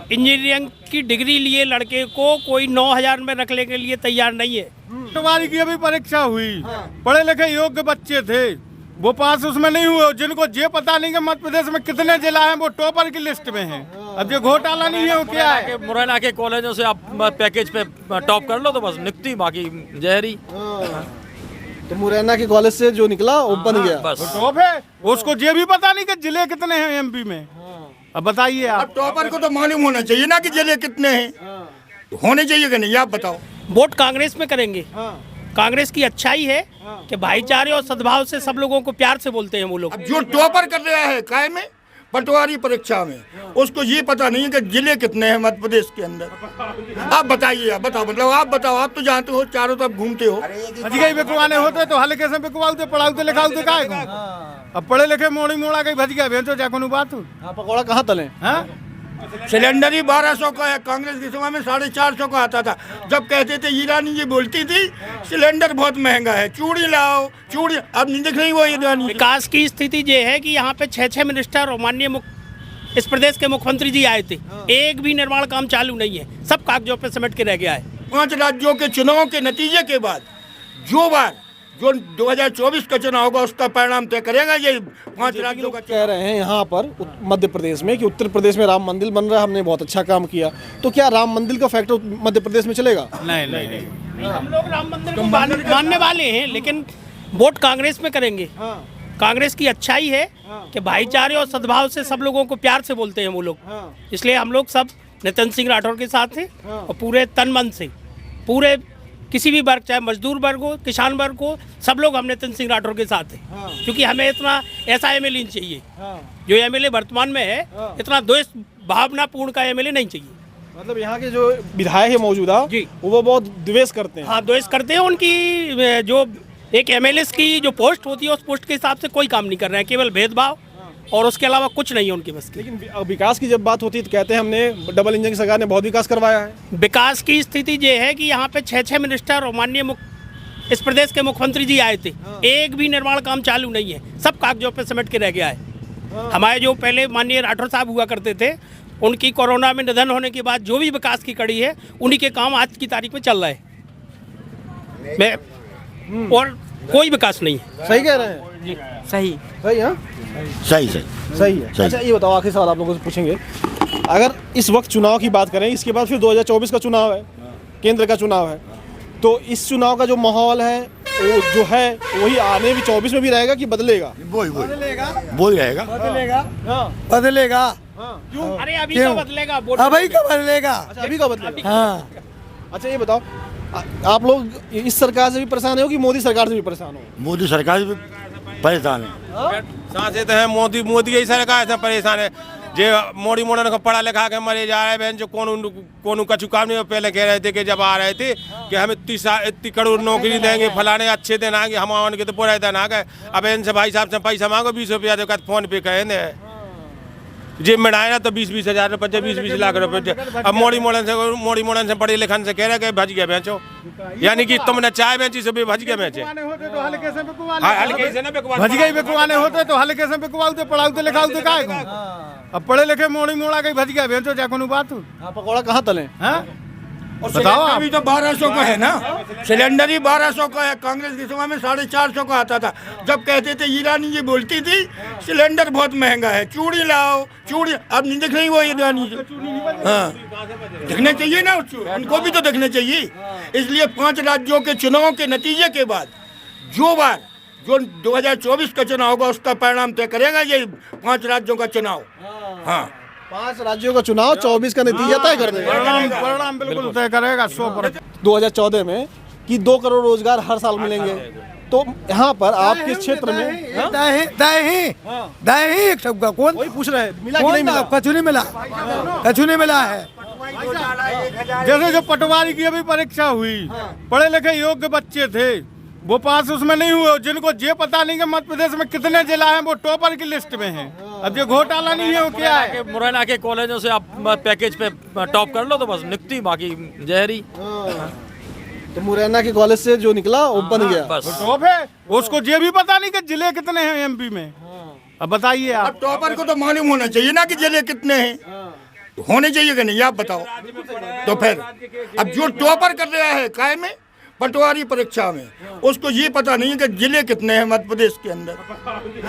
Engineering की degree लिए लड़के को कोई 9,000 में रखने के लिए तैयार नहीं है। पटवारी की अभी परीक्षा हुई, पढ़े लिखे योग्य बच्चे थे, वो पास उसमें नहीं हुए। जिनको ये पता नहीं कि मध्य प्रदेश में कितने जिला हैं वो टॉपर की लिस्ट में हैं। अब ये घोटाला नहीं है वो क्या है? मुरैना के कॉलेजों से आप पैकेज पे टॉप कर लो तो बस निकती, बाकी जहरी। तो मुरैना के कॉलेज से जो निकला वो बन गया बस। टॉप है, उसको ये भी पता नहीं कि जिले कितने हैं एमपी में। अब बताइए आप। अब टॉपर को तो मालूम होना चाहिए ना कि जिले कितने हैं, होने चाहिए कि नहीं, आप बताओ। वोट कांग्रेस में करेंगे। कांग्रेस की अच्छाई है कि भाईचारे और सद्भाव से सब लोगों को प्यार से बोलते हैं वो लोग। अब जो टॉपर कर रहा है काय में, पटवारी परीक्षा में, उसको ये पता नहीं है कि जिले कितने हैं मध्य प्रदेश के अंदर। आप बताइए, आप बताओ, मतलब आप बताओ, आप तो जानते हो, चारों तरफ घूमते हो। भजगई बिकवाने होते तो हल्के से बिकवाते, पढ़ाते लिखाते काय को। अब पढ़े लिखे मोड़ी मोड़ा गई भज गया भेजो जा कोनो बात हो। पकौड़ा कहाँ तले? हाँ? सिलेंडर ही 1200 का है, कांग्रेस के समय में 450 का आता था। जब कहते थे, ईरानी जी बोलती थी सिलेंडर बहुत महंगा है, चूड़ी लाओ चूड़ी, अब नहीं दिख रही वो ईरानी। विकास की स्थिति ये है कि यहाँ पे 6 मिनिस्टर और माननीय इस प्रदेश के मुख्यमंत्री जी आए थे, एक भी निर्माण काम चालू नहीं है, सब कागजों पे सिमट के रह गया है। 5 राज्यों के चुनाव के नतीजे के बाद जो 2024 का चुनाव होगा उसका परिणाम तय करेगा ये 5 राज्यों का। कह रहे हैं यहाँ पर मध्य प्रदेश में कि उत्तर प्रदेश में राम मंदिर बन रहा है, हमने बहुत अच्छा काम किया, तो क्या राम मंदिर का फैक्टर मध्य प्रदेश में चलेगा? नहीं। हम लोग राम मंदिर को मानने वाले हैं, लेकिन वोट कांग्रेस में करेंगे। कांग्रेस की अच्छाई है कि भाईचारे और सद्भाव से सब लोगों को प्यार से बोलते हैं वो लोग, इसलिए हम लोग सब नितिन सिंह राठौर के साथ हैं और पूरे तन मन से, पूरे किसी भी वर्ग, चाहे मजदूर वर्ग हो, किसान वर्ग हो, सब लोग हम नितिन सिंह राठौर के साथ हैं। क्योंकि हमें इतना ऐसा एमएलए नहीं चाहिए जो एमएलए वर्तमान में है, इतना द्वेष भावना पूर्ण का एमएलए नहीं चाहिए। मतलब यहाँ के जो विधायक है मौजूदा जी, वो बहुत द्वेष करते हैं। हाँ, द्वेष करते हैं। उनकी जो एक एमएलए की जो पोस्ट होती है उस पोस्ट के हिसाब से कोई काम नहीं कर रहे हैं, केवल भेदभाव और उसके अलावा कुछ नहीं है उनकी बस की। लेकिन विकास की जब बात होती है तो कहते हैं हमने डबल इंजन की सरकार ने बहुत विकास करवाया है। विकास की स्थिति ये है कि यहाँ पे 6 मिनिस्टर और माननीय इस प्रदेश के मुख्यमंत्री जी आए थे, एक भी निर्माण काम चालू नहीं है, सब कागजों पे सिमट के रह गया है। हमारे जो पहले माननीय राठौर साहब हुआ करते थे, उनकी कोरोना में निधन होने के बाद जो भी विकास की कड़ी है उन्हीं के काम आज की तारीख में चल रहा है। और कोई विकास नहीं है। सही कह रहे हैं? सही सही है, सही सही है। अच्छा ये बताओ, आखिरी सवाल आप लोगों से पूछेंगे, अगर इस वक्त चुनाव की बात करें, इसके बाद फिर 2024 का चुनाव है, केंद्र का चुनाव है, तो इस चुनाव का जो माहौल है वो जो है वही आने भी 24 में भी रहेगा कि बदलेगा? वही रहेगा। बदलेगा। क्यों? अरे अभी तो बदलेगा, अभी का बदलेगा। अच्छा अभी का बदलेगा। हाँ। अच्छा ये बताओ, आप लोग इस सरकार से भी परेशान हो कि मोदी सरकार से भी परेशान हो? मोदी सरकार भी परेशान है। सांसे तो है मोदी की सरकार से परेशान है। जे मोड़ी मोड़न को पढ़ा लिखा के मरे जा रहे हैं, जो कौन कछु काम नहीं। पहले कह रहे थे कि जब आ रहे थे कि हम इतनी करोड़ नौकरी देंगे, फलाने अच्छे दिन आएंगे, हम उनके तो पूरे दिन आ गए। अब इनसे भाई साहब से पैसा मांगो 20 रुपया दे, फोन पे कहेंगे जेब में डाले ना तो 20-20 हज़ार रुपये, 20-20 लाख रुपये। अब मोड़ी मोड़न से पढ़े लिखन से कह रहे कि भज गया बेचो, यानी कि तुमने चाय बेची से भी भज गया बेचे। हल्के से बिकवा भजगई बिकवाने होते तो हल्के से बिकवाते, पढ़ाते लिखाते काय को। अब पढ़े लिखे मोड़ी मोड़ा गई भज गया भेजो जा कोनो बात हो। पकौड़ा कहाँ तले? और बताओ आप। अभी तो 1200 का है ना, सिलेंडर ही 1200 का है, कांग्रेस के समय में 450 का आता था। जब कहते थे, ईरानी जी बोलती थी सिलेंडर बहुत महंगा है, चूड़ी लाओ चूड़ी, अब नहीं दिख रही वो ईरानी जी। हाँ, दिखने चाहिए ना, उनको भी तो दिखने चाहिए। इसलिए 5 राज्यों के चुनाव के नतीजे के बाद जो 2024 का चुनाव होगा उसका परिणाम तय करेगा ये 5 राज्यों का चुनाव। हाँ, 5 राज्यों का चुनाव 24 का नतीजा तय कर देगा। परिणाम बिल्कुल तय करेगा 100%। 2014 में कि 2 करोड़ रोजगार हर साल मिलेंगे, तो यहाँ पर आपके क्षेत्र में दही सबका कौन वही पूछ रहे हैं, मिला कि नहीं मिला? कछु नहीं मिला है। जैसे जो पटवारी की अभी परीक्षा हुई, पढ़े लिखे योग्य बच्चे थे, वो पास उसमें नहीं हुए। जिनको ये पता नहीं कि मध्य प्रदेश में कितने जिला हैं वो टॉपर की लिस्ट में हैं। अब ये घोटाला नहीं है वो क्या है? मुरैना के कॉलेजों से आप पैकेज पे टॉप कर लो तो बस निकती, बाकी जहरी। तो मुरैना के कॉलेज से जो निकला वो बन गया। बस। टॉप है, उसको ये भी पता नहीं कि जिले कितने हैं एमपी में। अब बताइए आप। अब टॉपर को तो मालूम होना चाहिए ना कि जिले कितने हैं, होने चाहिए कि नहीं, आप बताओ। तो फिर अब जो टॉपर कर रहा है काय में, पटवारी परीक्षा में, उसको ये पता नहीं है कि जिले कितने हैं मध्य प्रदेश के अंदर।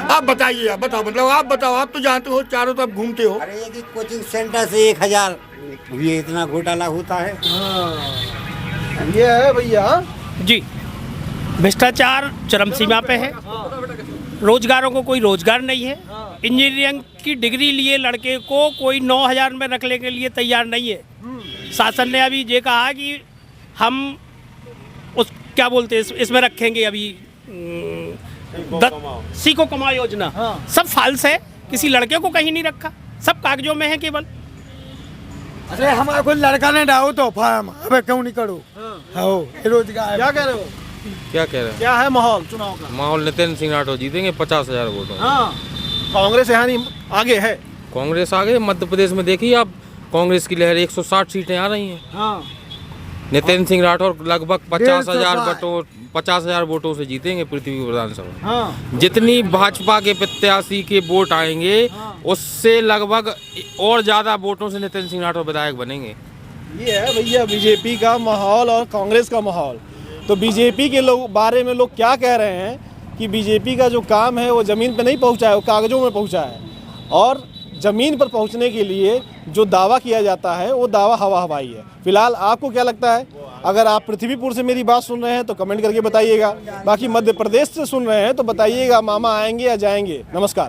आप बताइए, आप बताओ, मतलब आप बताओ, आप तो जानते हो, चारों तरफ घूमते हो। अरे ये कि कोचिंग सेंटर से 1000 ये इतना घोटाला होता है। ये है भैया। जी, भ्रष्टाचार चरम सीमा पे है। रोजगारों को कोई रोजगार नहीं है। इंजीनियरिंग की डिग्री लिए लड़के को कोई 9000 में रखने के लिए तैयार नहीं है। शासन ने अभी ये कहा कि हम उस क्या बोलते हैं इसमें रखेंगे अभी सीखो कमाओ योजना। सब फाल्स है, किसी लड़के को कहीं नहीं रखा, सब कागजों में है केवल। अरे हमारा कोई लड़का ने डालो तो फार्म अबे क्यों नहीं करो। हाँ रोजगार क्या कह रहे हो? क्या कह रहे हैं? क्या है माहौल चुनाव का? माहौल नितिन सिंह राठौर जीतेंगे 50,000 वोटों। हाँ, कांग्रेस यहाँ नहीं आगे है। कांग्रेस आगे। मध्य प्रदेश में देखिए आप, कांग्रेस की लहर 160 सीटें आ रही हैं। हाँ। नितिन सिंह राठौर लगभग 50,000 वोटों से जीतेंगे पृथ्वी विधानसभा। हाँ। जितनी भाजपा के प्रत्याशी के वोट आएंगे उससे लगभग और ज्यादा वोटों से नितिन सिंह राठौर विधायक बनेंगे। ये है भैया बीजेपी का माहौल और कांग्रेस का माहौल। तो बीजेपी के लोग बारे में लोग क्या कह रहे हैं कि बीजेपी का जो काम है वो ज़मीन पे नहीं पहुंचा है, वो कागज़ों में पहुंचा है। और ज़मीन पर पहुंचने के लिए जो दावा किया जाता है वो दावा हवा हवाई है। फिलहाल आपको क्या लगता है? अगर आप पृथ्वीपुर से मेरी बात सुन रहे हैं तो कमेंट करके बताइएगा। बाकी मध्य प्रदेश से सुन रहे हैं तो बताइएगा मामा आएंगे या जाएंगे। नमस्कार।